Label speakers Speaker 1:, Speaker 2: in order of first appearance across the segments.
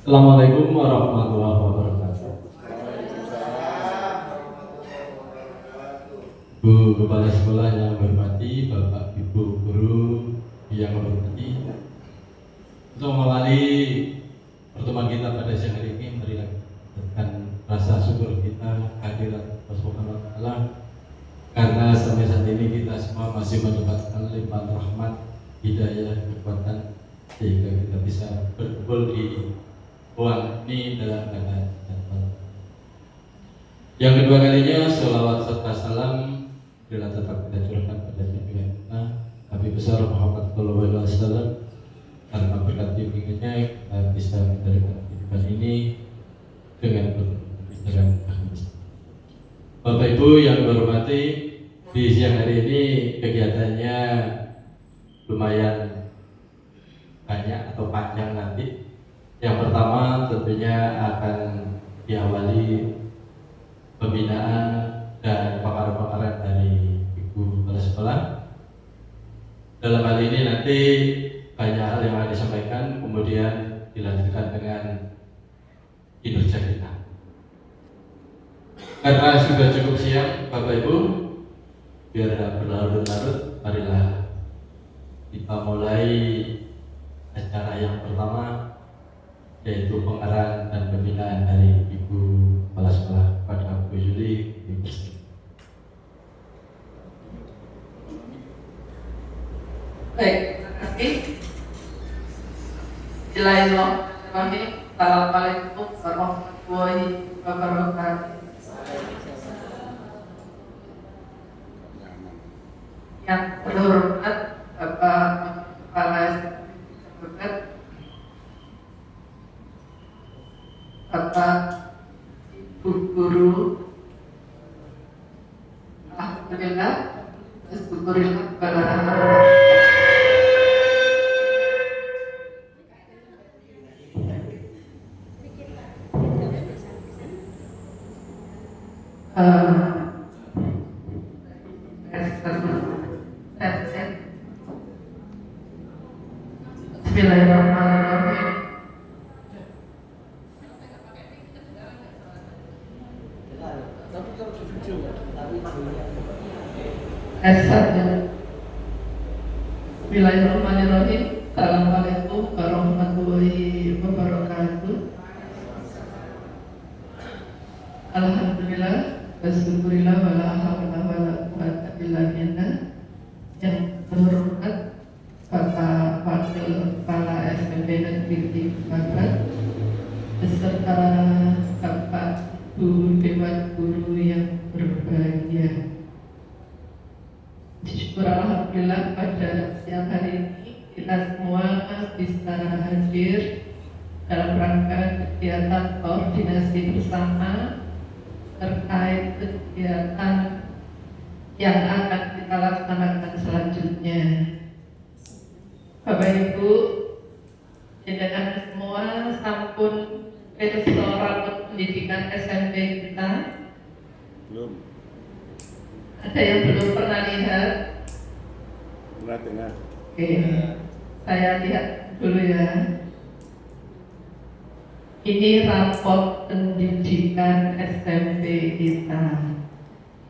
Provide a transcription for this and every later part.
Speaker 1: Assalamualaikum warahmatullahi wabarakatuh. Bu Kepala Sekolah yang hormati, Bapak Ibu Guru yang hormati, untuk mengawali pertemuan kita pada siang hari ini, marilah dengan rasa syukur kita hadirat Allah Subhanahu wa Ta'ala, karena sampai saat ini kita semua masih mendapatkan limpahan rahmat, hidayah, kekuatan, sehingga kita bisa berkumpul di ruang ini dalam keadaan sehat. Yang kedua kalinya, sholawat serta salam bila tetap kita curahkan pada junjungan kita Nabi besar Muhammad Sallallahu Alaihi Wasallam, karena berkat bimbingannya kita bisa menjalankan kehidupan ini dengan akhlak. Bapak Ibu yang hormati, di siang hari ini kegiatannya lumayan banyak atau panjang nanti. Yang pertama tentunya akan diawali pembinaan dan pemaparan dari Ibu Kepala Sekolah. Dalam hal ini nanti banyak hal yang akan disampaikan, kemudian dilanjutkan dengan kinerja kita. Karena sudah cukup siang, Bapak Ibu, biar tidak berlarut-larut, marilah kita mulai acara yang pertama, yaitu pengarahan dan pembinaan dari Ibu Kepala Sekolah kepada Bu Yuli.
Speaker 2: Baik, terima kasih. Bismillahirrahmanirrahim. Assalamualaikum warahmatullahi wabarakatuh. Yang terhormat Bapak Kepala Sekolah, Bapak Ibu Guru, alhamdulillah, syukurillah Bismillahirrahmanirrahim. Bismillahirrahmanirrahim. Assalamualaikum warahmatullahi wabarakatuh. Alhamdulillah, wasyukurillah, wala hawla wala quwwata illa billah. Yang terhormat Bapak Wakil Kepala SMP Negeri 4 beserta Bapak Bu Dewan Guru yang berbahagia. Syukur alhamdulillah pada siang hari ini kita semua bisa hadir dalam rangka kegiatan koordinasi bersama terkait kegiatan yang akan kita laksanakan selanjutnya. Bapak Ibu, dengan semua sampun pirsa rapot pendidikan SMP kita.
Speaker 3: Belum.
Speaker 2: Ada yang belum pernah lihat?
Speaker 3: Pernah dengar.
Speaker 2: Oke, saya lihat dulu ya. Ini rapot pendidikan SMP kita.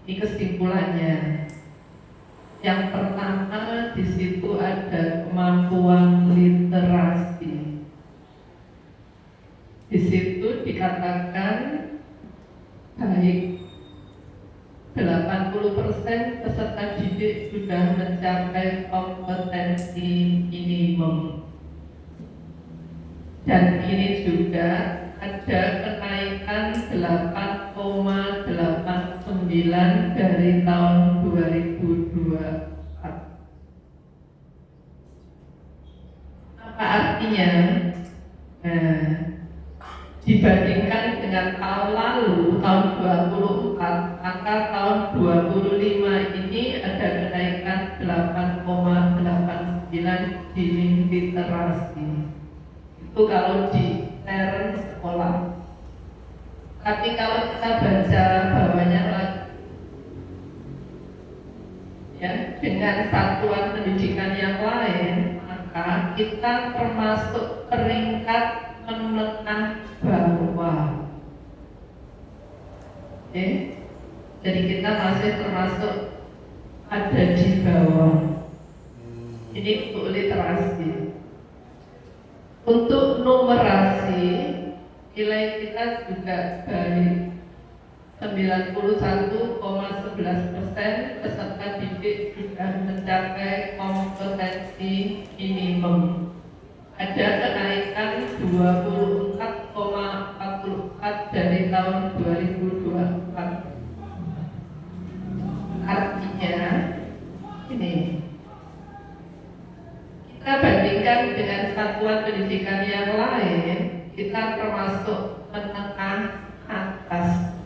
Speaker 2: Ini kesimpulannya. Yang pertama, di situ ada kemampuan literasi. Di situ dikatakan baik 80% peserta didik sudah mencapai kompetensi minimum. Dan ini juga ada kenaikan 8,89 dari tahun 2024. Apa artinya? Nah, dibandingkan dengan tahun lalu, tahun 24, maka tahun 25 ini ada kenaikan 8,89 di literasi. Itu kalau di term sekolah. Tapi kalau kita baca bawahnya lagi, ya, dengan satuan pendidikan yang lain, maka kita termasuk peringkat menengah bawah. Oke, jadi kita masih termasuk ada di bawah. Ini untuk literasi. Untuk numerasi, nilai kita juga baik. 91,11% peserta didik sudah mencapai kompetensi minimum. Ada kenaikan 24,44 dari tahun 2024. Artinya ini, kita bandingkan dengan satuan pendidikan yang lain, kita termasuk menengah atas.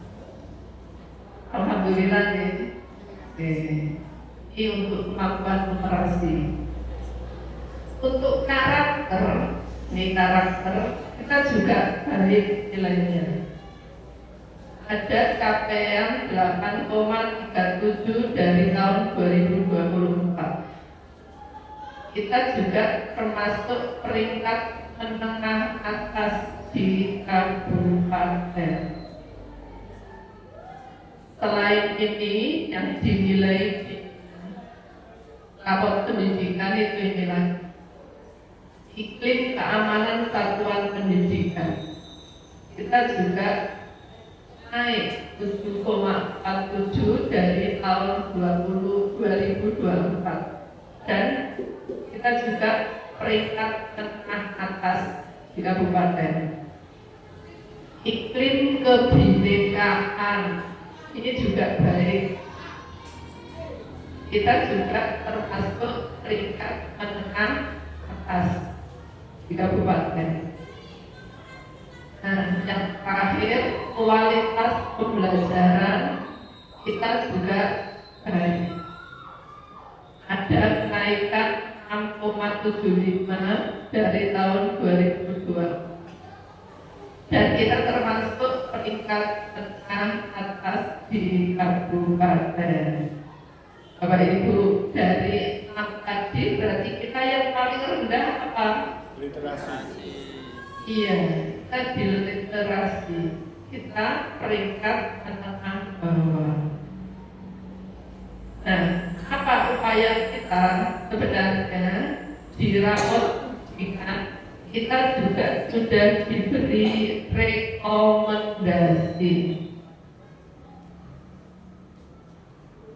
Speaker 2: Alhamdulillah ya. Ini untuk kemampuan numerasi. Untuk karakter, ini karakter kita juga baik nilainya. Ada capaian 8,37 dari tahun 2024. Kita juga termasuk peringkat menengah atas di kabupaten. Selain ini, yang dinilai di rapor pendidikan itu inilah iklim keamanan satuan pendidikan. Kita juga naik 7,47 dari tahun 2024 dan kita juga peringkat tengah atas di kabupaten. Iklim kebinekaan ini juga baik. Kita juga termasuk peringkat menengah atas di kabupaten. Nah, yang terakhir, kualitas pembelajaran kita juga baik. Ada kenaikan 6,75 dari tahun 2002. Dan kita termasuk peringkat tengah atas di kabupaten. Bapak Ibu, dari 6 tadi berarti kita yang paling rendah apa?
Speaker 3: Literasi.
Speaker 2: Iya, kita di literasi. Kita peringkat menengah bawah. Nah, apa upaya kita sebenarnya di rapor kita juga sudah diberi rekomendasi.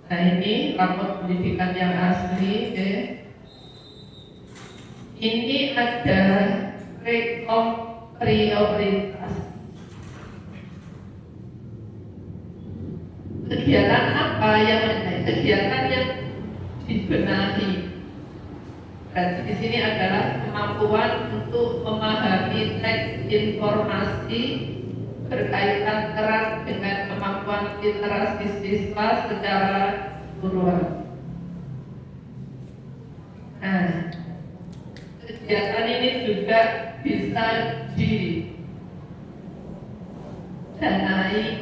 Speaker 2: Nah, ini rapor pendidikan yang asli. Ini ada rekom prioritas. Kegiatan apa yang kegiatan yang dibenahi. Berarti di sini adalah kemampuan untuk memahami teks informasi berkaitan erat dengan kemampuan literasi siswa secara keseluruhan. Nah, kegiatan ini juga bisa didanai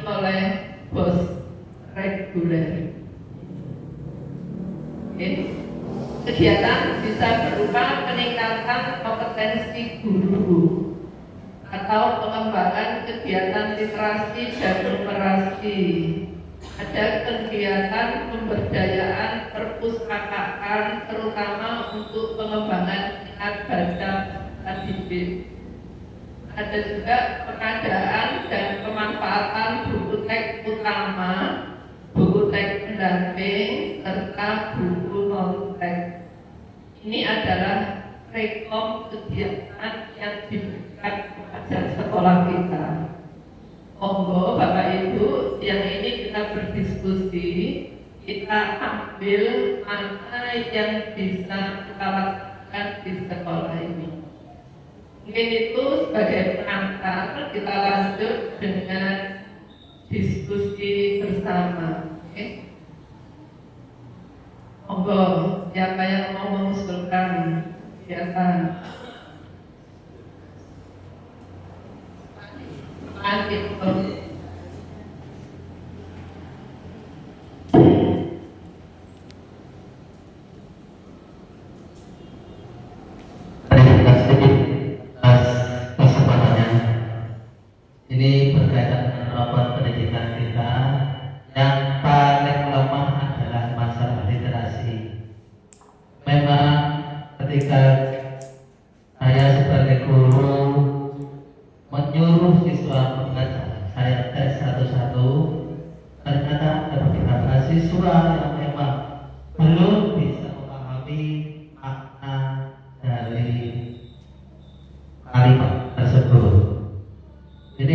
Speaker 2: oleh BOS reguler. Kegiatan bisa berupa peningkatan kompetensi guru atau pengembangan kegiatan literasi dan numerasi. Ada kegiatan pemberdayaan perpustakaan terutama untuk pengembangan minat baca didik. Ada juga pengadaan dan pemanfaatan buku teks utama, buku teks pendamping, serta buku non-teks. Ini adalah rekom kegiatan yang diberikan kepada sekolah kita. Monggo Bapak Ibu, yang ini kita berdiskusi, kita ambil mana yang bisa kita lakukan di sekolah ini. Mungkin itu sebagai pengantar, kita lanjut dengan diskusi bersama. Monggo, siapa yang mau mengusulkan kegiatan? Lanjut.
Speaker 4: Terima kasih atas kesempatannya.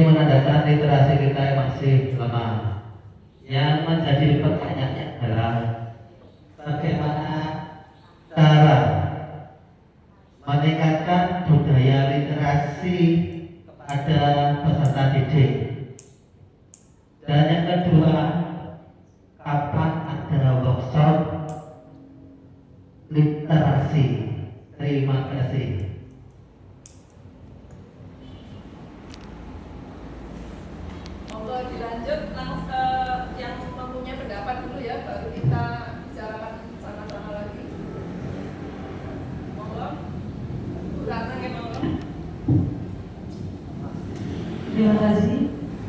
Speaker 4: Ini menandakan literasi kita yang masih lemah. Yang menjadi pertanyaannya adalah bagaimana cara meningkatkan budaya literasi kepada peserta didik. Dan yang kedua, kapan ada workshop literasi? Terima kasih.
Speaker 2: Monggo dilanjut langsung yang mempunyai pendapat dulu ya, baru kita bicarakan sama-sama lagi. Monggo. Bu Ratna ya, monggo.
Speaker 5: Terima kasih.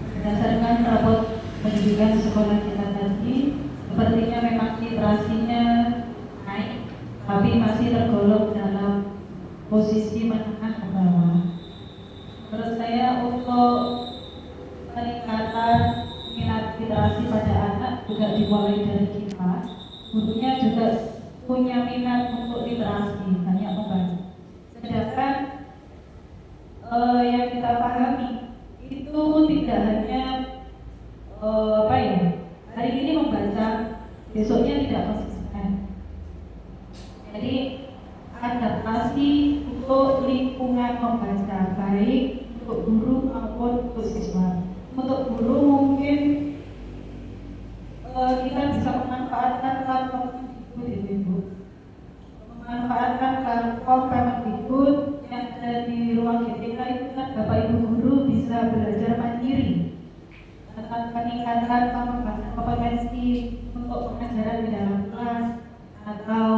Speaker 5: Berdasarkan rapor pendidikan sekolah kita tadi, sepertinya memang literasinya naik, tapi masih tergolong dalam posisi menengah ke bawah. Menurut saya untuk peningkatan minat literasi pada anak juga dimulai dari kita. Gurunya juga punya minat untuk literasi, banyak membantu. Sedangkan yang kita pahami itu tidak hanya hari ini membaca, besoknya tidak konsisten. Jadi adaptasi untuk lingkungan membaca, baik untuk guru maupun untuk siswa. Untuk guru mungkin kita bisa memanfaatkan platform Ibu, memanfaatkan platform Kemendikbud yang ada di ruang GTK itu kan Bapak Ibu guru bisa belajar mandiri tentang peningkatan pengembangan kompetensi untuk pengajaran di dalam kelas atau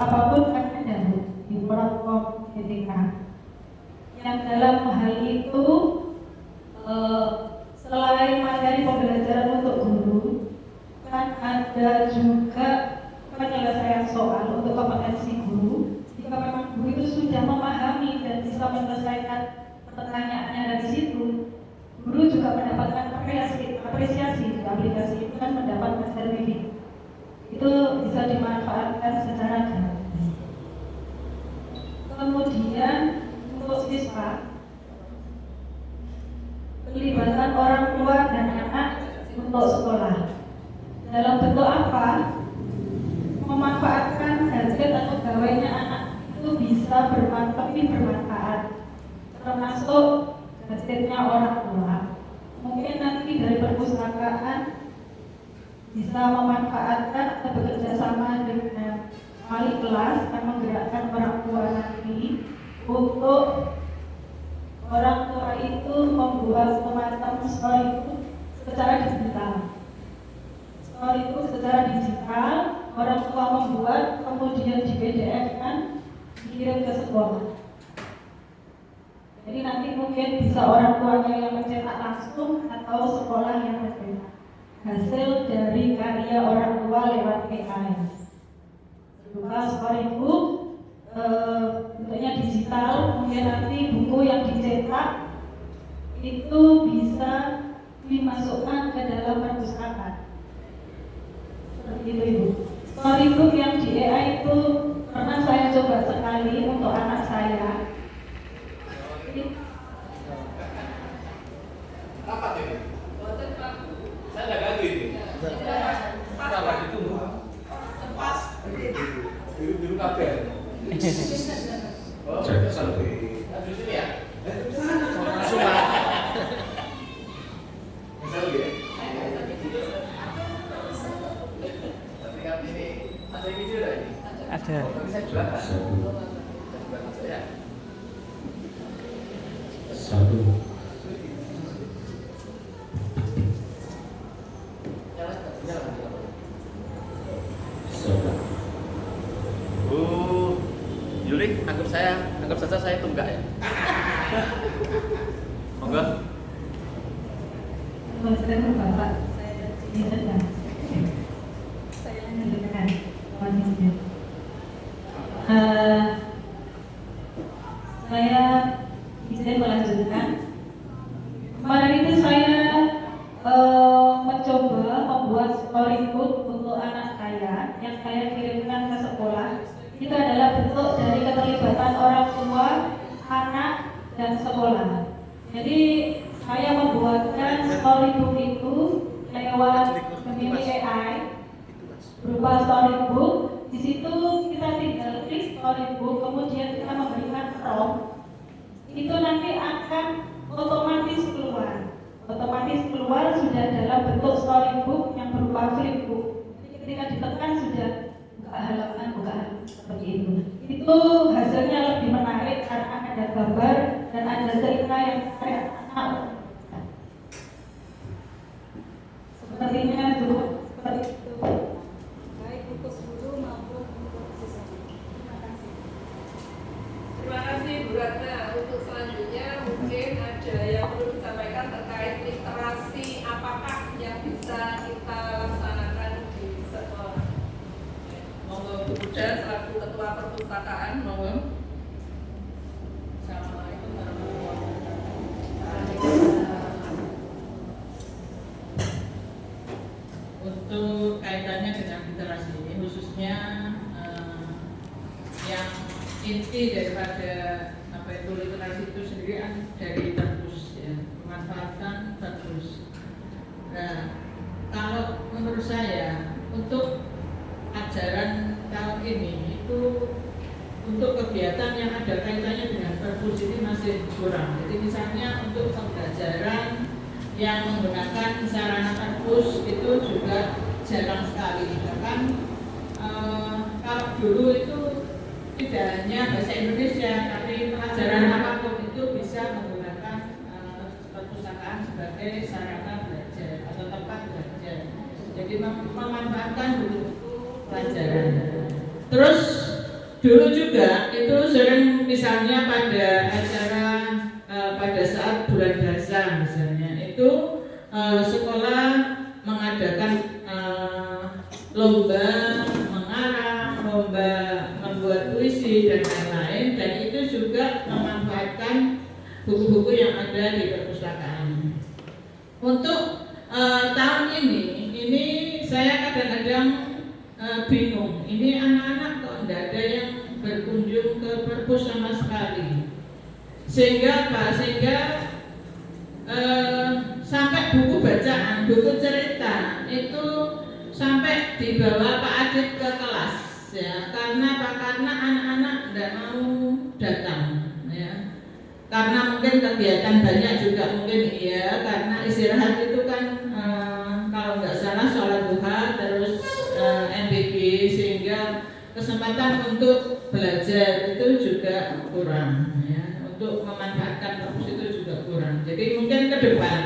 Speaker 5: apapun kan ada di platform GTK. Yang dalam hal itu selain materi pembelajaran untuk guru, kan ada juga penyelesaian soal untuk kompetensi guru. Jika memang guru itu sudah memahami dan bisa menyelesaikan pertanyaannya dari situ, guru juga mendapatkan apresiasi di aplikasi itu kan mendapatkan sertifikat. Itu bisa dimanfaatkan secara gratis. Kemudian untuk siswa, pelibatan orang tua dan anak untuk sekolah. Dalam bentuk apa? Memanfaatkan gadget atau gawainya anak itu bisa lebih bermanfaat, termasuk gadgetnya orang tua. Mungkin nanti dari perpustakaan bisa memanfaatkan atau bekerja sama dengan wali kelas dan menggerakkan orang tua nanti untuk orang tua itu membuat semacam storybook secara digital. Storybook secara digital, orang tua membuat, kemudian di PDF kan dikirim ke sekolah. Jadi nanti mungkin bisa orang tuanya yang mencetak langsung atau sekolah yang mencetak. Hasil dari karya orang tua lewat AI. Berupa storybook, bentuknya digital, kemudian nanti buku yang dicetak itu bisa dimasukkan ke dalam perpustakaan. Seperti itu Ibu. Storybook yang di AI itu pernah saya coba sekali untuk anak saya.
Speaker 6: Rapat ini? Saya nggak ganggu ini. Apa lagi tunggu? Pas. Biru kabel. Oh, sampai. Di sini ya? Semua. Bisa lagi ya? Tapi kan ini ada video dah ini.
Speaker 7: Ada.
Speaker 6: Bisa jualan. Ya.
Speaker 1: Satu.
Speaker 6: Bu Yuli, anggap saja saya tunggak ya. Monggo.
Speaker 5: Maksudnya Bapak, saya tidak. Saya lanjutkan posisinya. Saya izin melanjutkan. Kemarin itu saya mencoba membuat storybook untuk anak saya yang saya kirimkan ke sekolah. Itu adalah bentuk dari keterlibatan orang tua, anak, dan sekolah. Jadi saya membuatkan storybook itu lewat memilih AI berupa storybook. Di situ kita tinggal klik storybook, kemudian kita memberikan prompt. Itu nanti akan otomatis keluar sudah dalam bentuk storybook yang berupa flipbook. Jadi ketika ditekan sudah buka halaman seperti itu. Itu hasilnya lebih menarik karena ada gambar dan ada cerita yang menarik anak. Sepertinya dulu seperti itu.
Speaker 7: Baik untuk guru maupun untuk siswa. Terima kasih.
Speaker 2: Terima kasih Bu Ratna. Untuk selanjutnya mungkin ada yang perlu disampaikan terkait literasi apakah yang bisa kita laksanakan di sekolah. Monggo Bu Buda selaku Ketua Perpustakaan, monggo. Assalamualaikum warahmatullahi wabarakatuh. Untuk kaitannya dengan literasi ini khususnya yang inti daripada literasi itu sendiri kan dari perpus ya, memanfaatkan perpus. Nah, kalau menurut saya untuk ajaran tahun ini itu untuk kegiatan yang ada kaitannya dengan perpus ini masih kurang. Jadi misalnya untuk pembelajaran yang menggunakan sarana perpus itu juga jarang sekali. Bahkan kalau dulu itu tidak hanya bahasa Indonesia, tapi pelajaran apapun itu bisa menggunakan perpustakaan sebagai sarana belajar atau tempat belajar. Jadi memanfaatkan buku-buku pelajaran. Terus dulu juga itu sering misalnya pada acara pada saat bulan puasa misalnya itu sekolah mengadakan lomba mengarang, lomba membuat puisi dan lain-lain, dan itu juga memanfaatkan buku-buku yang ada di perpustakaan. Untuk tahun ini saya kadang-kadang bingung. Ini anak-anak kok tidak ada yang berkunjung ke perpus sama sekali. Sehingga sampai buku bacaan, buku cerita itu sampai dibawa Pak Adit ke kelas ya, karena anak-anak tidak mau datang ya, karena mungkin kegiatan banyak juga mungkin iya, karena istirahat itu kan kalau nggak salah sholat duha terus MBG, sehingga kesempatan untuk belajar itu juga kurang ya, untuk memanfaatkan perpus itu juga kurang. Jadi mungkin ke depan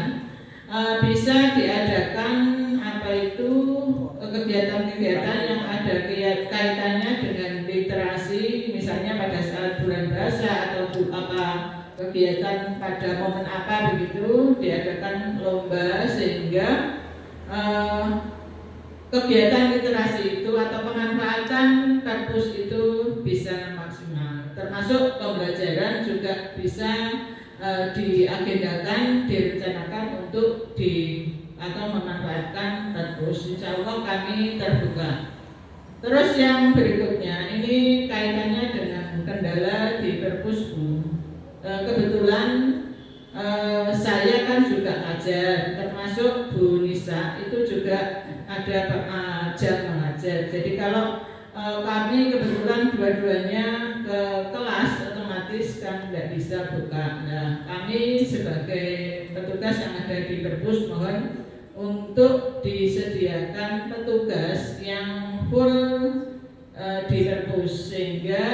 Speaker 2: bisa diadakan kegiatan-kegiatan yang ada kaitannya dengan literasi, misalnya pada saat bulan puasa atau kegiatan pada momen apa begitu diadakan lomba, sehingga kegiatan literasi itu atau pemanfaatan perpus itu bisa maksimal. Termasuk pembelajaran juga bisa diagendakan, direncanakan untuk atau memanfaatkan perpus. Insya Allah kami terbuka. Terus yang berikutnya ini kaitannya dengan kendala di perpusku. Kebetulan saya kan juga ngajar, termasuk Bu Nisa itu juga ada jam mengajar. Jadi kalau kami kebetulan dua-duanya ke kelas, otomatis kan tidak bisa buka. Nah, kami sebagai petugas yang ada di perpus mohon untuk disediakan petugas yang full di perpus, sehingga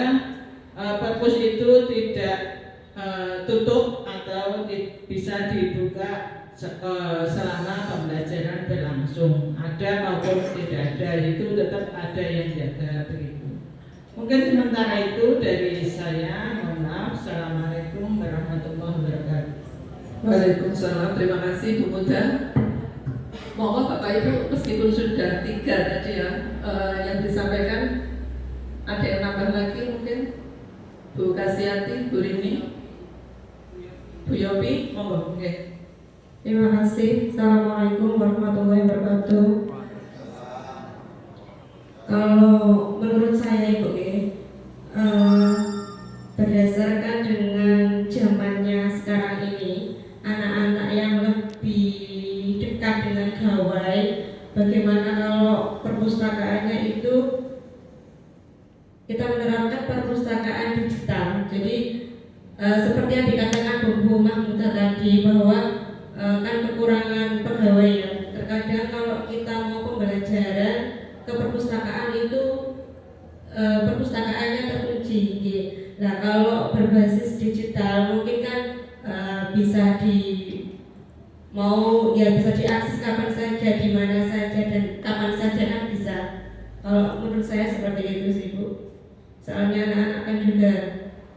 Speaker 2: perpus itu tidak tutup atau bisa dibuka selama pembelajaran berlangsung, ada maupun tidak ada, itu tetap ada yang jaga begitu. Mungkin sementara itu dari saya, mohon maaf. Assalamualaikum warahmatullahi wabarakatuh.
Speaker 8: Waalaikumsalam, terima kasih Bu Muda. Mohon Bapak Ibu, meskipun sudah 3 tadi ya yang disampaikan, ada yang nambah lagi mungkin? Bu Kasiati, Bu Rini, Bu Yopi, monggo. Okay.
Speaker 7: Terima kasih. Assalamualaikum warahmatullahi wabarakatuh. Kalau menurut saya Ibu, berdasarkan dengan zamannya sekarang ini,
Speaker 9: bagaimana kalau perpustakaannya itu kita menerapkan perpustakaan digital. Jadi seperti yang dikatakan Bu Mahmudah tadi bahwa kan kekurangan pegawai ya. Terkadang kalau kita mau pembelajaran ke perpustakaan itu perpustakaannya terkunci. Nah kalau berbasis digital mungkin kan bisa bisa diakses kapan saja, di mana saja dan kapan saja kan bisa. Kalau menurut saya seperti itu sih Bu. Soalnya anak-anak kan juga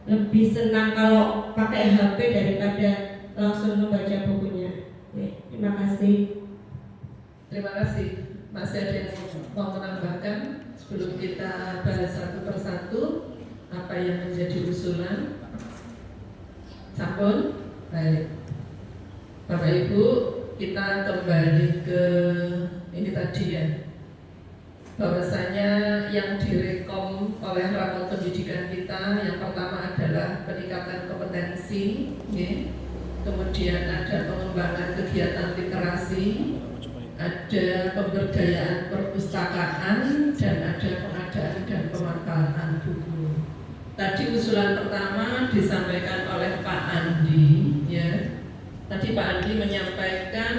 Speaker 9: lebih senang kalau pakai HP daripada langsung membaca bukunya. Oke, terima kasih.
Speaker 8: Terima kasih. Masih ada yang mau menambahkan sebelum kita bahas satu persatu apa yang menjadi usulan? Sampun? Baik. Bapak Ibu, kita kembali ke ini tadi ya, bahwasanya yang direkom oleh rapat pendidikan kita yang pertama adalah peningkatan kompetensi, kemudian ada pengembangan kegiatan literasi, ada pemberdayaan perpustakaan, dan ada pengadaan dan pemanfaatan buku. Tadi usulan pertama disampaikan oleh Pak Andi, ya. Tadi Pak Andi menyampaikan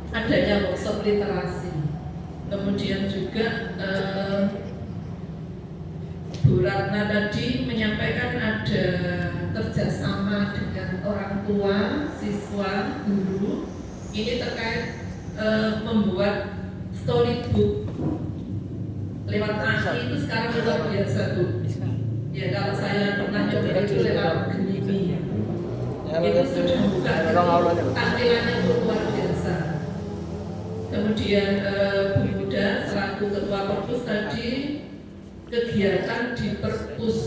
Speaker 8: adanya workshop literasi. Kemudian juga Bu Ratna tadi menyampaikan ada kerjasama dengan orang tua, siswa, guru. Ini terkait membuat storybook lewat AI itu sekarang luar biasa Bu. Ya kalau saya pernah coba itu lewat Gemini. Itu sudah buka tampilannya itu luar biasa. Kemudian Bu Yuda selaku ketua perpus tadi kegiatan di perpus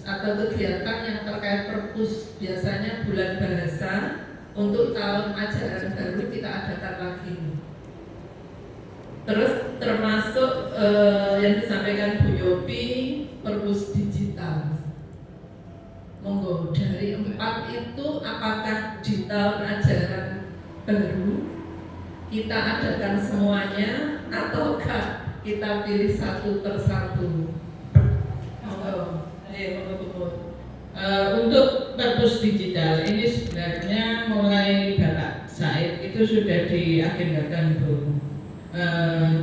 Speaker 8: atau kegiatan yang terkait perpus biasanya bulan bahasa untuk tahun ajaran baru kita adakan lagi. Terus termasuk yang disampaikan Bu Yopi perpus digital. Monggo dari 4 itu apakah di tahun ajaran baru kita adakan semuanya ataukah kita pilih satu persatu? Monggo, monggo.
Speaker 9: Untuk perpus digital ini sebenarnya mulai Bapak Said itu sudah diagendakan Bu.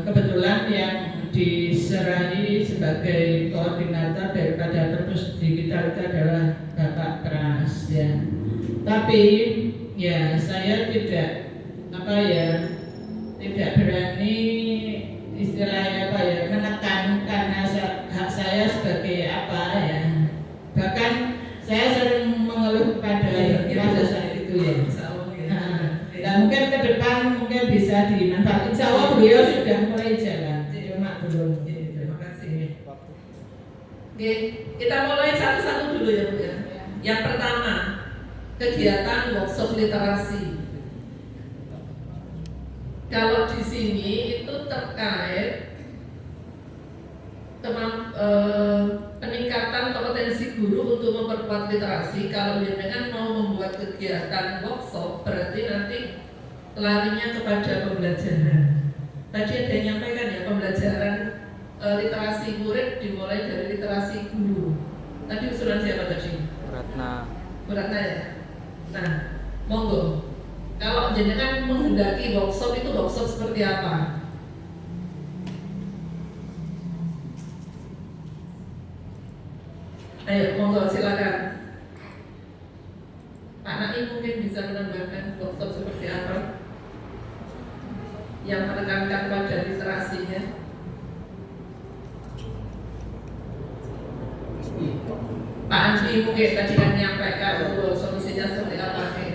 Speaker 9: Kebetulan yang diserahi sebagai koordinator daripada perpus digital itu adalah Bapak Pras ya. Tapi ya saya tidak berani istilahnya menekan karena hak saya sebagai ya. Bahkan saya sering mengeluh pada saya itu ya. Nah, mungkin ke depan mungkin bisa dimanfaatkan. Insya Allah beliau sudah mulai jalan, cuma belum.
Speaker 8: Terima kasih. Oke, kita mulai satu-satu dulu ya Bu ya. Yang pertama, kegiatan workshop literasi. Kalau di sini itu terkait peningkatan kompetensi guru untuk memperkuat literasi. Kalau dengan mau membuat kegiatan workshop berarti nanti larinya kepada pembelajaran. Tadi ada yang nyampaikan ya, pembelajaran literasi murid dimulai dari literasi guru. Tadi usulan siapa tadi? Bu Ratna ya. Nah, monggo. Kalau jenengan menghendaki workshop itu workshop seperti apa? Ayo, monggo silakan. Pak Naim mungkin bisa menambahkan workshop seperti apa yang menekankan pada literasinya. Pak Andi mungkin tadi kan menyampaikan solusinya seperti apa nih?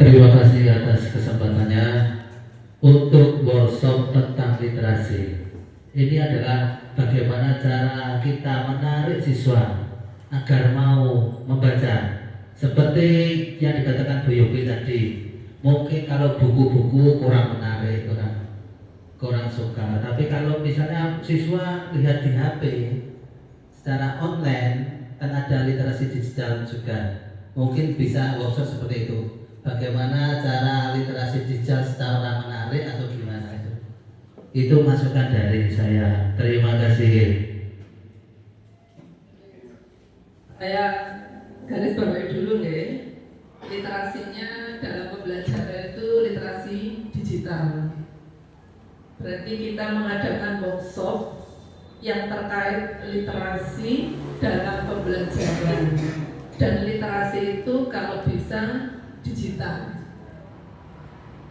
Speaker 4: Terima kasih atas kesempatannya untuk workshop tentang literasi. Ini adalah bagaimana cara kita menarik siswa agar mau membaca. Seperti yang dikatakan Bu Yopi tadi, mungkin kalau buku-buku kurang menarik, kurang suka. Tapi kalau misalnya siswa lihat di HP secara online kan ada literasi digital juga, mungkin bisa workshop seperti itu. Bagaimana cara literasi digital secara menarik atau gimana itu? Itu masukan dari saya. Terima kasih.
Speaker 8: Saya garis bawahi dulu nih, literasinya dalam pembelajaran itu literasi digital. Berarti kita mengadakan workshop yang terkait literasi dalam pembelajaran, dan literasi itu kalau bisa digital.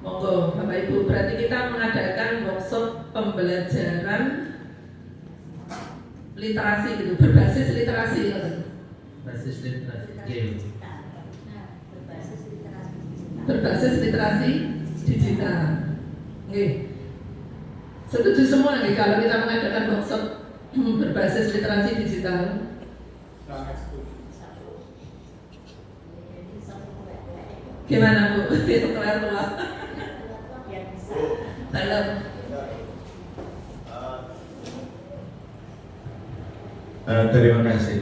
Speaker 8: Monggo Bapak Ibu, berarti kita mengadakan workshop pembelajaran literasi gitu, berbasis literasi gitu.
Speaker 4: Basis literasi game.
Speaker 8: Berbasis literasi digital. Oke. Setuju semua nih kalau kita mengadakan workshop berbasis literasi digital? Gimana Bu? Itu keluar. Dalam.
Speaker 10: Terima kasih.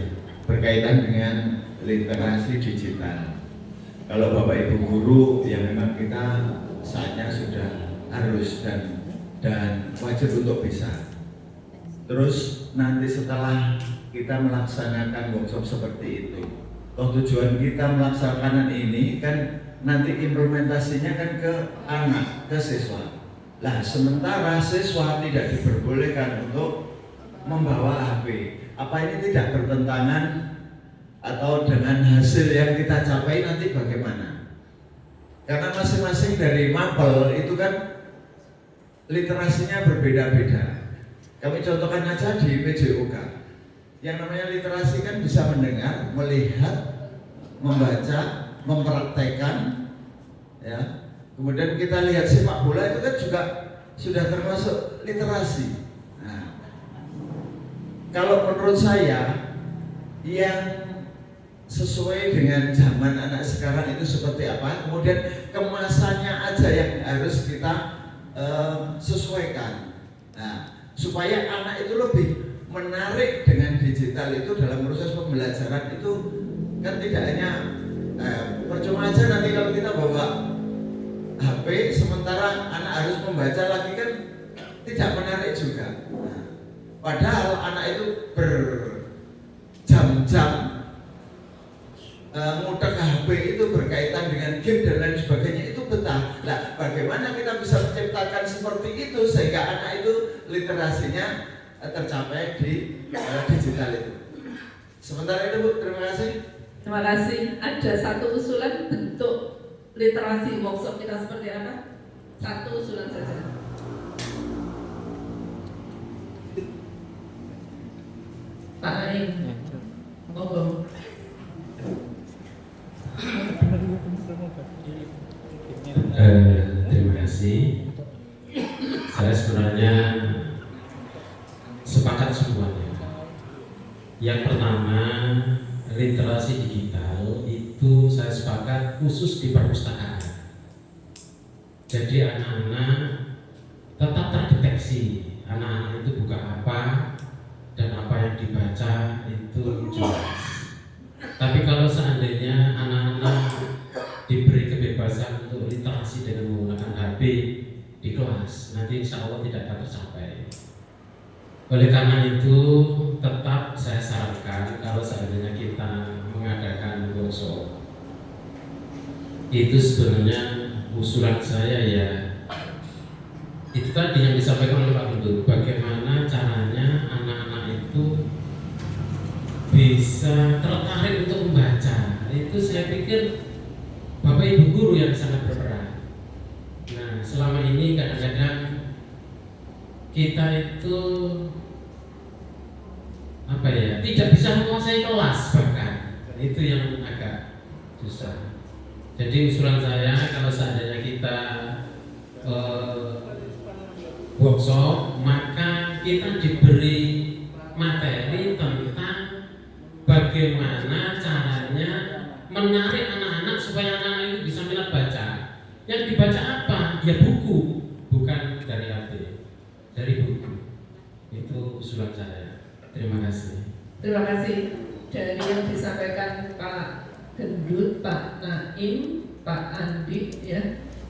Speaker 10: Berkaitan dengan literasi digital, kalau Bapak Ibu guru ya memang kita saatnya sudah harus dan wajib untuk bisa. Terus nanti setelah kita melaksanakan workshop seperti itu, tujuan kita melaksanakan ini kan nanti implementasinya kan ke anak, ke siswa. Lah sementara siswa tidak diperbolehkan untuk membawa HP. Apa ini tidak bertentangan atau dengan hasil yang kita capai nanti bagaimana? Karena masing-masing dari mapel itu kan literasinya berbeda-beda. Kami contohkan aja di PJOK. Yang namanya literasi kan bisa mendengar, melihat, membaca, mempraktekkan, ya. Kemudian kita lihat sepak bola itu kan juga sudah termasuk literasi. Nah, kalau menurut saya yang sesuai dengan zaman anak sekarang itu seperti apa, kemudian kemasannya aja yang harus kita sesuaikan. Nah, supaya anak itu lebih menarik dengan digital itu dalam proses pembelajaran itu kan tidak hanya percuma aja nanti kalau kita bawa HP sementara anak harus membaca lagi kan tidak menarik juga. Nah, padahal anak itu berjam-jam ngutek HP itu berkaitan dengan game dan lain sebagainya itu betah. Nah, bagaimana kita bisa menciptakan seperti itu sehingga anak itu literasinya tercapai di digital itu. Sementara itu Bu, terima kasih.
Speaker 8: Terima kasih. Ada satu usulan bentuk literasi workshop kita seperti apa? Satu usulan saja. Pak Aing, monggo.
Speaker 1: Terima kasih. Saya sebenarnya sepakat semuanya. Yang pertama, literasi digital itu saya sepakat khusus di perpustakaan. Jadi anak-anak tetap terdeteksi, anak-anak itu buka apa dan apa yang dibaca itu jelas. Tapi kalau seandainya anak-anak diberi kebebasan untuk literasi dengan menggunakan HP di kelas, nanti insya Allah tidak akan tercapai. Oleh karena itu, tetap saya sarankan kalau seandainya kita mengadakan workshop, itu sebenarnya usulan saya ya, itu tadi yang disampaikan oleh Pak Guntur, bagaimana caranya anak-anak itu bisa tertarik untuk membaca. Itu saya pikir Bapak Ibu guru yang sangat berperan. Nah, selama ini kadang-kadang kita itu apa ya, tidak bisa menguasai kelas bahkan. Itu yang agak susah. Jadi usulan saya kalau seandainya kita workshop, maka kita diberi materi tentang bagaimana caranya menarik anak-anak supaya anak-anak itu bisa minat baca. Yang dibaca apa? Ya buku, bukan dari HP.
Speaker 4: usulan saya. Terima kasih.
Speaker 8: Terima kasih. Dari yang disampaikan Pak Gendut, Pak Naim, Pak Andi, ya,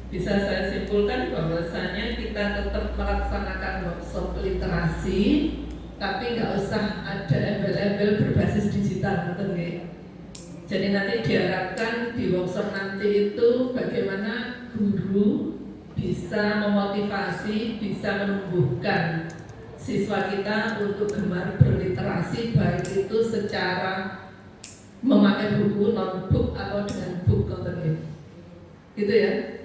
Speaker 8: bisa saya simpulkan bahwasanya kita tetap melaksanakan workshop literasi, tapi nggak usah ada embel-embel berbasis digital, betul nggih? Jadi nanti diharapkan di workshop nanti itu bagaimana guru bisa memotivasi, bisa menumbuhkan siswa kita untuk gemar berliterasi, baik itu secara memakai buku, non-book atau dengan book content. Gitu ya?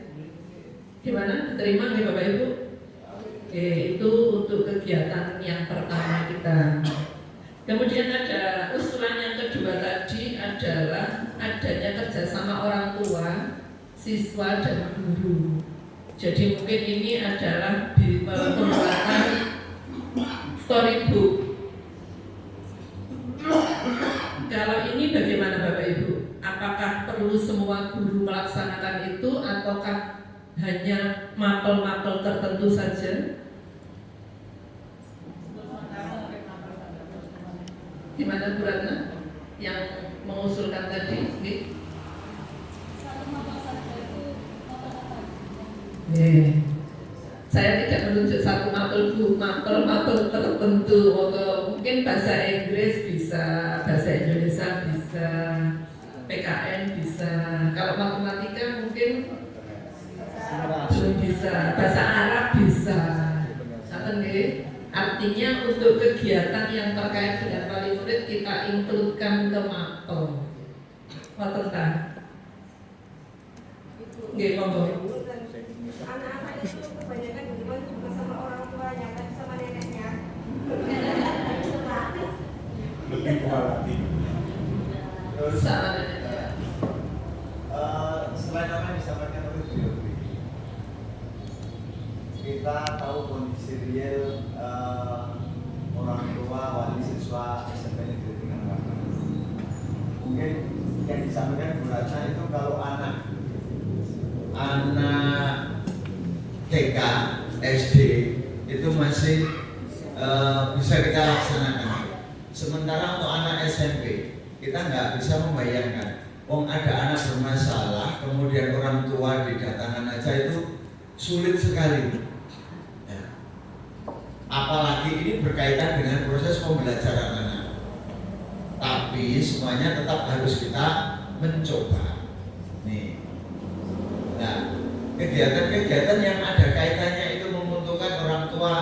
Speaker 8: Gimana? Diterima nggak Bapak Ibu? Oke, itu untuk kegiatan yang pertama kita. Kemudian ada usulan yang kedua tadi adalah adanya kerjasama orang tua, siswa dan guru. Jadi mungkin ini adalah pembuatan storybook. Kalau ini bagaimana Bapak Ibu? Apakah perlu semua guru melaksanakan itu ataukah hanya mapel-mapel tertentu saja? Gimana Bu Ratna yang mengusulkan tadi? Saya tidak menunjuk satu mapel tertentu, mungkin bahasa Inggris bisa, bahasa Indonesia bisa, PKN bisa. Kalau matematika mungkin belum bisa, bahasa Arab bisa. Artinya untuk kegiatan yang terkait dengan wali murid kita include-kan ke mapel. Wonten. Nggih, monggo.
Speaker 7: Anak-anak itu kebanyakan di rumah cuma sama orang tuanya, tapi sama neneknya.
Speaker 3: Lebih kualitatif.
Speaker 10: Terus
Speaker 8: Sama neneknya.
Speaker 10: selain apa yang disampaikan oleh beliau, kita tahu kondisi real orang tua, wali siswa SMP Negeri 3 Nangka. Mungkin yang disampaikan Bu Ratna itu kalau anak TK, SD itu masih bisa kita laksanakan. Sementara untuk anak SMP kita nggak bisa membayangkan. Wong ada anak bermasalah, kemudian orang tua didatangkan aja itu sulit sekali. Ya. Apalagi ini berkaitan dengan proses pembelajaran anak. Tapi semuanya tetap harus kita mencoba. Nih. Nah, kegiatan-kegiatan yang ada kaitannya itu menguntungkan orang tua,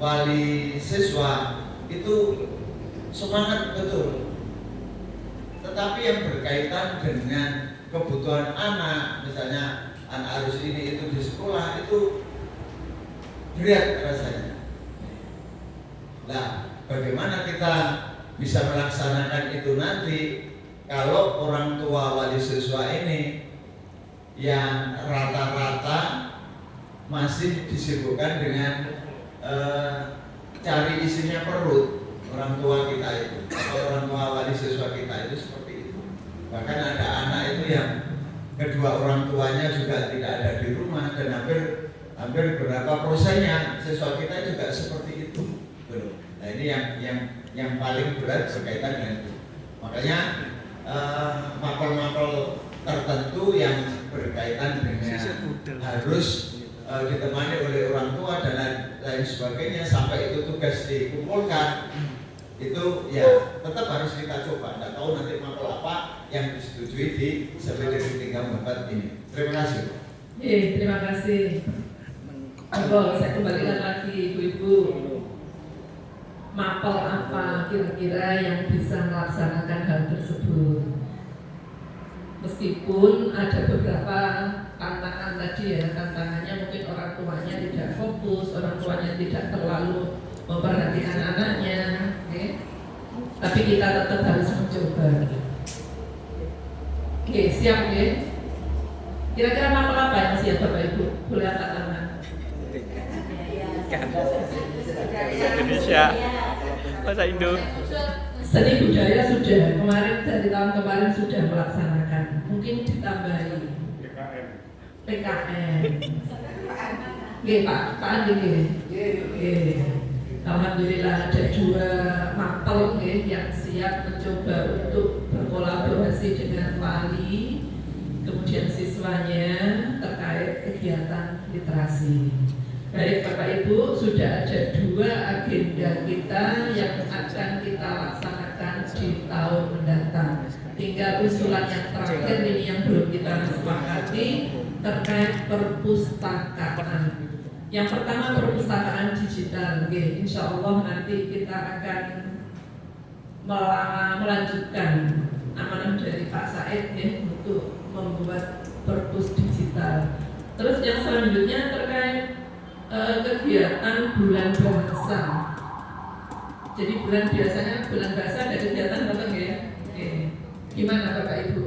Speaker 10: wali siswa itu semangat betul. Tetapi yang berkaitan dengan kebutuhan anak, misalnya anak harus ini itu di sekolah, itu berat rasanya. Nah, bagaimana kita bisa melaksanakan itu nanti kalau orang tua wali siswa ini yang rata-rata masih disibukkan dengan cari isinya perut orang tua kita itu, atau orang tua wali siswa kita itu seperti itu. Bahkan ada anak itu yang kedua orang tuanya juga tidak ada di rumah, dan hampir berapa persennya siswa kita juga seperti itu. Nah ini yang paling berat berkaitan dengan itu. Makanya mapel-mapel tertentu yang berkaitan dengan harus ditemani oleh orang tua dan lain sebagainya sampai itu tugas dikumpulkan, itu ya tetap harus kita coba. Tidak tahu nanti mapel apa yang disetujui di SMP 3 ini. Terima kasih.
Speaker 8: Terima kasih. Saya kembalikan lagi Ibu-ibu. Mapel apa kira-kira yang bisa melaksanakan hal tersebut? Meskipun ada beberapa tantangan tadi ya, tantangannya mungkin orang tuanya tidak fokus, orang tuanya tidak terlalu memperhatikan anaknya, tapi kita tetap harus mencoba. Oke, siap ya? Kira-kira mapel apa yang siap Bapak Ibu? Boleh angkat tangan.
Speaker 6: Indonesia, bahasa Indo.
Speaker 8: Seni budaya sudah, kemarin dari tahun kemarin sudah melaksanakan. Mungkin ditambahi PKN. Oke Pak Andi. Alhamdulillah ada 2 mapel yang siap mencoba untuk berkolaborasi dengan wali, kemudian siswanya terkait kegiatan literasi. Baik Bapak Ibu, sudah ada 2 agenda kita yang akan kita laksanakan di tahun mendatang. Tinggal usulan yang terakhir ini yang belum kita sepakati terkait perpustakaan. Yang pertama perpustakaan digital, insya Allah nanti kita akan melanjutkan amanah dari Pak Said untuk membuat perpus digital. Terus yang selanjutnya terkait kegiatan bulan bahasa. Jadi bulan bahasa ada kegiatan apa ya? Gimana Bapak Ibu?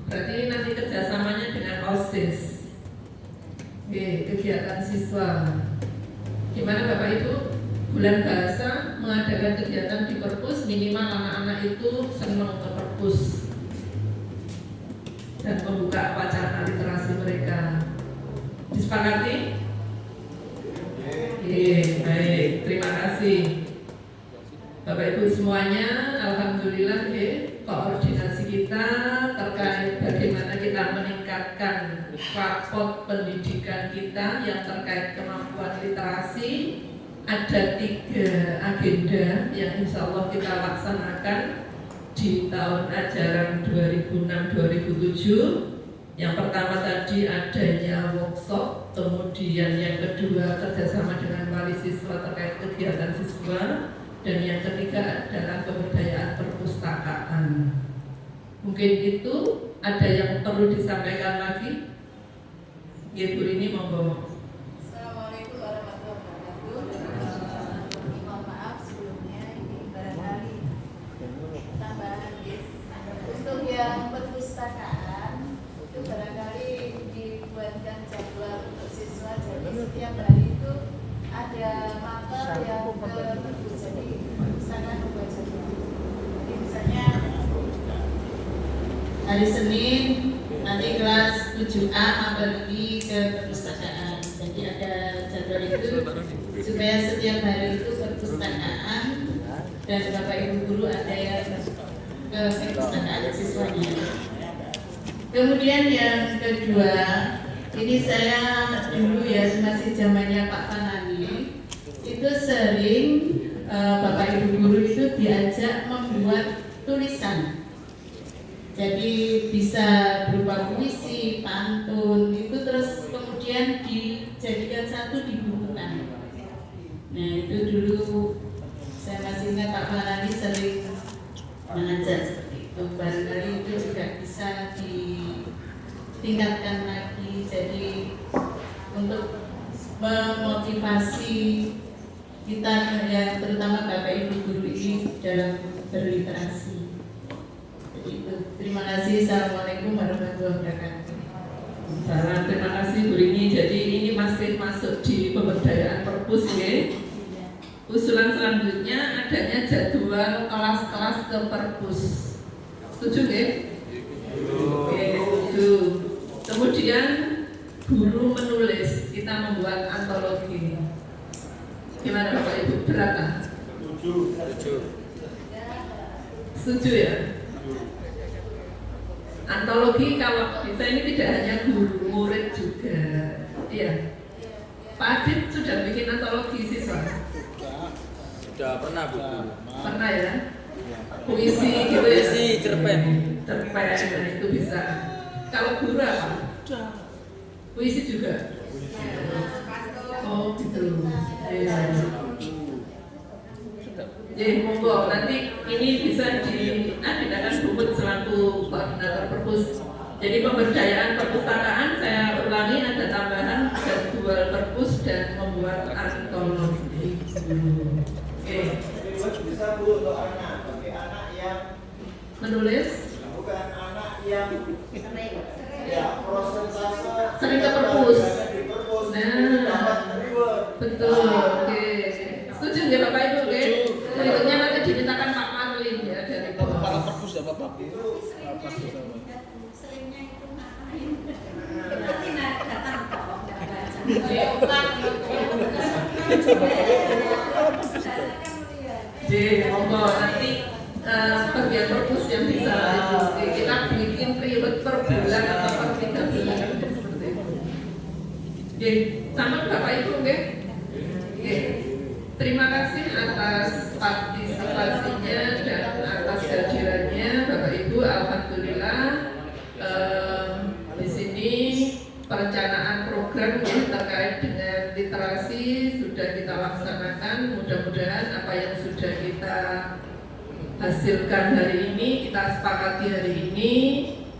Speaker 8: Berarti nanti kerjasamanya dengan OSIS. Kegiatan siswa. Gimana Bapak Ibu? Bulan bahasa mengadakan kegiatan di perpus, minimal anak-anak itu senang ke perpus dan membuka wacana literasi mereka. Disepakati? Baik, terima kasih Bapak Ibu semuanya. Alhamdulillah koordinasi kita terkait bagaimana kita meningkatkan rapot pendidikan kita yang terkait kemampuan literasi. Ada 3 agenda yang insya Allah kita laksanakan di tahun ajaran 2006-2007. Yang pertama tadi adanya workshop, kemudian yang kedua kerjasama dengan wali siswa terkait kegiatan siswa, dan yang ketiga adalah pemberdayaan perpustakaan. Mungkin itu ada yang perlu disampaikan lagi. Ibu ini monggo.
Speaker 7: Assalamualaikum warahmatullahi wabarakatuh. Mohon maaf sebelumnya, ini barangkali tambahan untuk yang perpustakaan itu barangkali dibuatkan jadwal untuk siswa. Jadi setiap hari itu ada mapel yang ke perpus, jadi perpustakaan membuat jadwal. Jadi misalnya hari Senin nanti kelas 7A pergi ke perpustakaan. Jadi ada jadwal itu supaya setiap hari itu perpustakaan dan Bapak Ibu guru ada yang ke perpustakaan siswanya. Kemudian yang kedua, ini saya dulu ya masih zamannya Pak Fanani, itu sering Bapak Ibu guru itu diajak membuat tulisan. Jadi bisa berupa puisi, pantun, itu terus kemudian dijadikan satu dibukukan. Nah itu dulu saya masih ingat Pak Fanani sering mengajak seperti itu. Barangkali itu juga bisa ditingkatkan lagi. Jadi untuk memotivasi kita yang terutama Bapak Ibu guru ini dalam berliterasi. Jadi itu. Terima kasih. Assalamualaikum warahmatullahi wabarakatuh.
Speaker 8: Salam, terima kasih Bu Rini. Jadi ini masih masuk di pemberdayaan perpus ya. Usulan selanjutnya adanya jadwal kelas-kelas ke perpus. Setuju ya? Oke, setuju. Kemudian guru menulis, kita membuat antologi. Gimana Bapak Ibu? Berapa? Setuju ya? Antologi kalau kita ini tidak hanya guru, murid juga. Iya. Pak Adit sudah bikin antologi siswa?
Speaker 6: Sudah pernah Bu.
Speaker 8: Pernah ya? Puisi gitu ya?
Speaker 6: Puisi, cerpen.
Speaker 8: Cerpen, nah itu bisa. Kalau guru apa? Puisi juga? Oh gitu. Jadi monggo nanti ini bisa diadakan Bumut selaku koordinator perpus. Jadi pemberdayaan perpustakaan saya ulangi ada tambahan jadwal perpus dan membuat antologi. Oke.
Speaker 10: Bisa Bu untuk anak, bagi anak yang
Speaker 8: Menulis?
Speaker 10: bukan anak yang ya prosentase
Speaker 8: Sering ke perpus.
Speaker 10: di perpus.
Speaker 8: Nah, betul. Oke. Setuju nggak Bapak Ibu? Oke. Berikutnya nanti dimintakan Pak Marlin ya dari
Speaker 6: Para perpus ya Bapak.
Speaker 7: seringnya itu ngapain? Nanti datang kok, nggak baca.
Speaker 8: monggo nanti bagian perpus yang bisa kita bikin reward per bulan atau per 3 bulan seperti itu. Oke, sama Bapak Ibu, oke? Oke. Terima kasih atas partisipasinya dan atas kehadirannya Bapak Ibu. Alhamdulillah di sini perencanaan program ya, terkait dengan literasi sudah kita laksanakan. Mudah-mudahan apa yang sudah kita hasilkan hari ini, kita sepakati hari ini,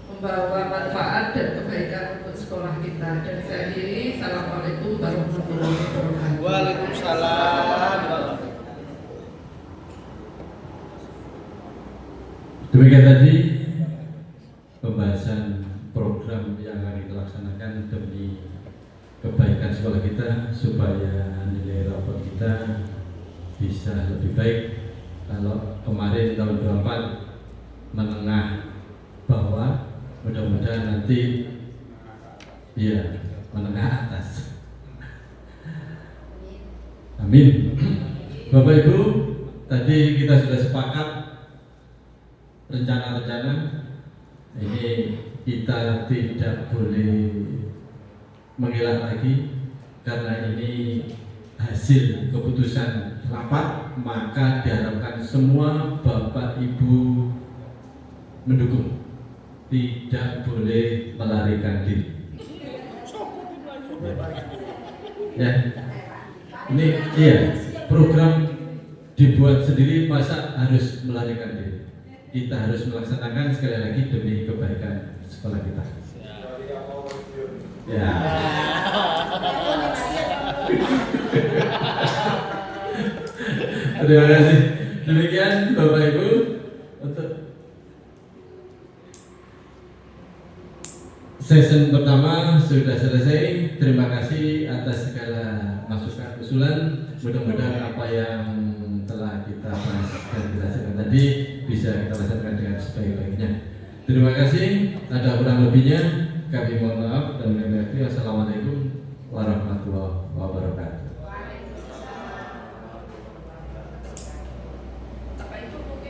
Speaker 8: membawa manfaat dan kebaikan untuk sekolah kita. Dan saya akhiri, Assalamualaikum warahmatullahi wabarakatuh.
Speaker 6: Waalaikumsalam.
Speaker 1: Demikian tadi pembahasan program yang akan kita laksanakan demi kebaikan sekolah kita supaya nilai rapor kita bisa lebih baik. Kalau kemarin tahun 24 menengah bawah, mudah-mudahan nanti ya menengah atas. Amin. Bapak Ibu, tadi kita sudah sepakat rencana-rencana ini kita tidak boleh mengelak lagi karena ini hasil keputusan rapat, maka diharapkan semua Bapak Ibu mendukung, tidak boleh melarikan diri. Ya, ini iya program dibuat sendiri, masa harus melarikan diri? Kita harus melaksanakan sekali lagi demi kebaikan sekolah kita. Ya. Terima kasih. Demikian Bapak Ibu untuk sesi pertama sudah selesai. Terima kasih atas segala masukan usulan. Mudah-mudahan apa yang telah kita bahas dan dilaksanakan tadi bisa kita laksanakan dengan sebaik-baiknya. Terima kasih. Ada kurang lebihnya kami mohon maaf dan kami akhiri. Assalamualaikum.